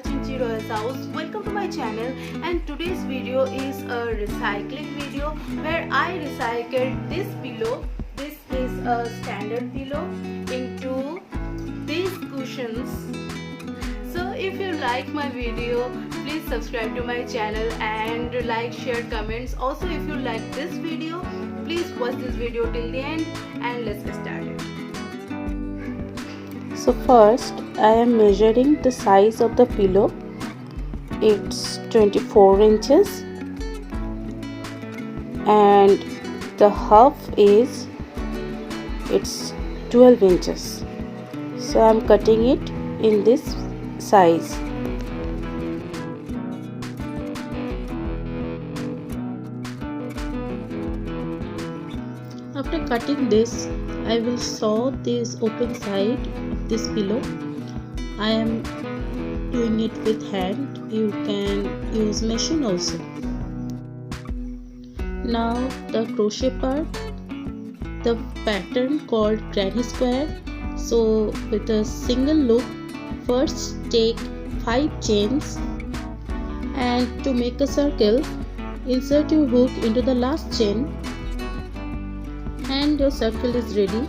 watching Chiro's house. Welcome to my channel, and today's video is a recycling video where I recycled this pillow. This is a standard pillow into these cushions. So if you like my video, please subscribe to my channel and like, share, comments. Also, if you like this video, please watch this video till the end, and let's get started. So first I am measuring the size of the pillow. It's 24 inches and the half is 12 inches. So I am cutting it in this size. After cutting this, I will sew this open side of this pillow. I am doing it with hand. You can use machine also. Now the crochet part, the pattern called granny square. So with a single loop, first take 5 chains, and to make a circle, insert your hook into the last chain and your circle is ready.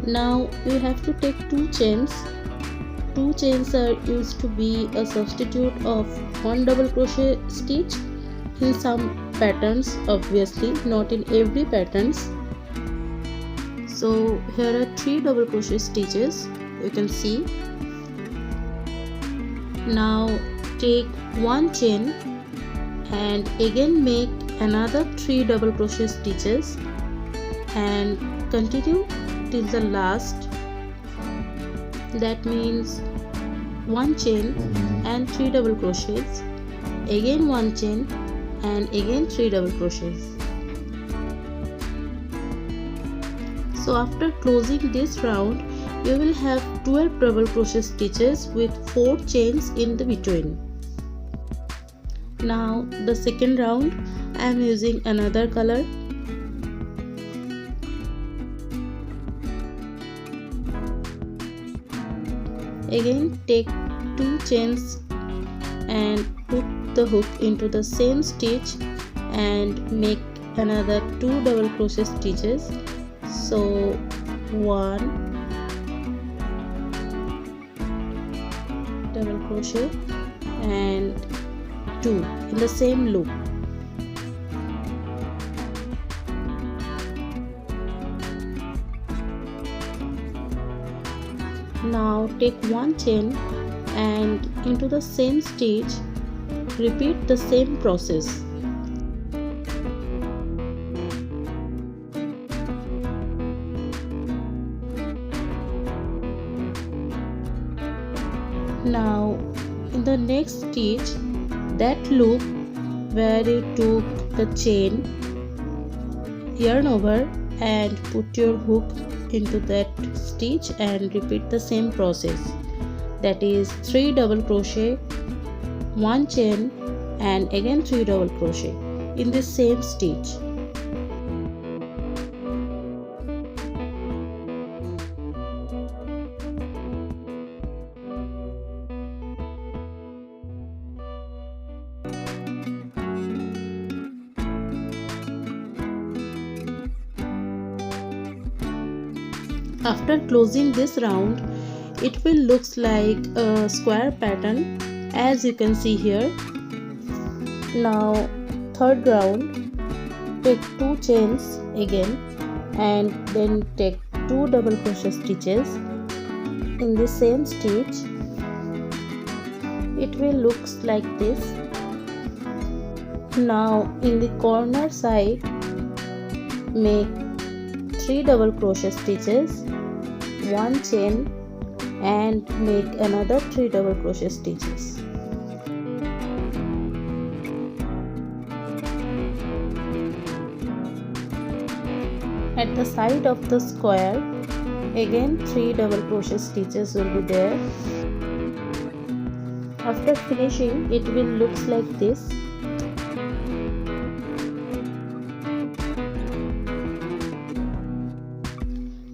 Now you have to take 2 chains. 2 chains are used to be a substitute of 1 double crochet stitch in some patterns, obviously not in every patterns. So here are 3 double crochet stitches, you can see. Now take 1 chain and again make another 3 double crochet stitches and continue till the last. That means 1 chain and 3 double crochets, again 1 chain and again 3 double crochets. So after closing this round, you will have 12 double crochet stitches with 4 chains in the between. Now the second round, I am using another color. Again take 2 chains and put the hook into the same stitch and make another 2 double crochet stitches. So 1 double crochet and 2 in the same loop. Now take 1 chain and into the same stitch repeat the same process. Now in the next stitch, that loop where you took the chain, yarn over and put your hook into that stitch and repeat the same process. That is 3 double crochet, 1 chain and again 3 double crochet in the same stitch. After closing this round, it will looks like a square pattern as you can see here. Now third round, take 2 chains again and then take 2 double crochet stitches in the same stitch. It will looks like this. Now in the corner side, make 3 double crochet stitches, 1 chain and make another 3 double crochet stitches. At the side of the square, again 3 double crochet stitches will be there. After finishing, it will looks like this.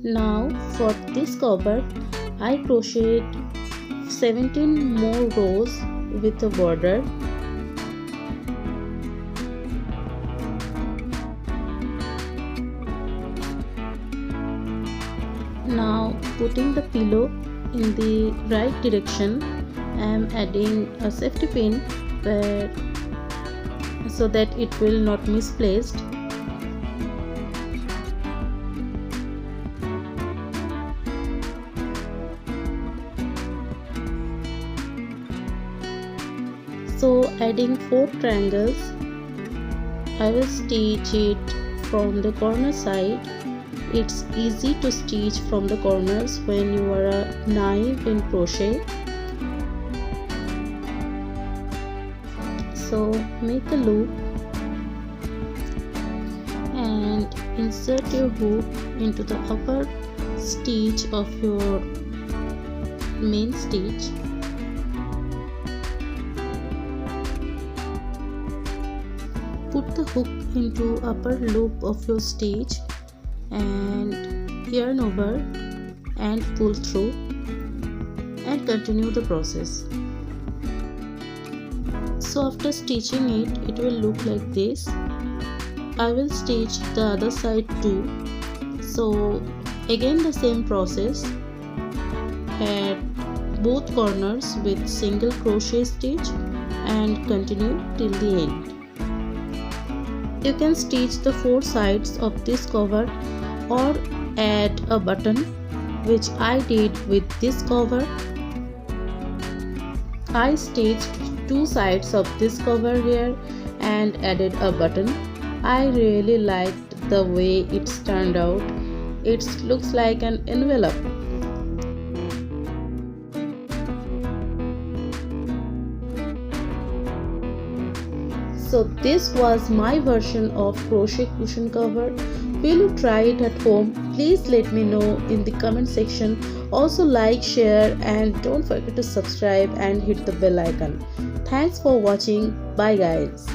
Now for this cover I crocheted 17 more rows with a border. Now putting the pillow in the right direction, I am adding a safety pin so that it will not misplaced. So adding 4 triangles, I will stitch it from the corner side. It's easy to stitch from the corners when you are naive in crochet. So make a loop and insert your hook into the upper stitch of your main stitch. Put the hook into upper loop of your stitch and yarn over and pull through and continue the process. So after stitching it, it will look like this. I will stitch the other side too. So again the same process, at both corners with single crochet stitch and continue till the end. You can stitch the 4 sides of this cover or add a button, which I did with this cover. I stitched 2 sides of this cover here and added a button. I really liked the way it's turned out. It looks like an envelope. So this was my version of crochet cushion cover. Will you try it at home? Please let me know in the comment section. Also like, share and don't forget to subscribe and hit the bell icon. Thanks for watching. Bye guys.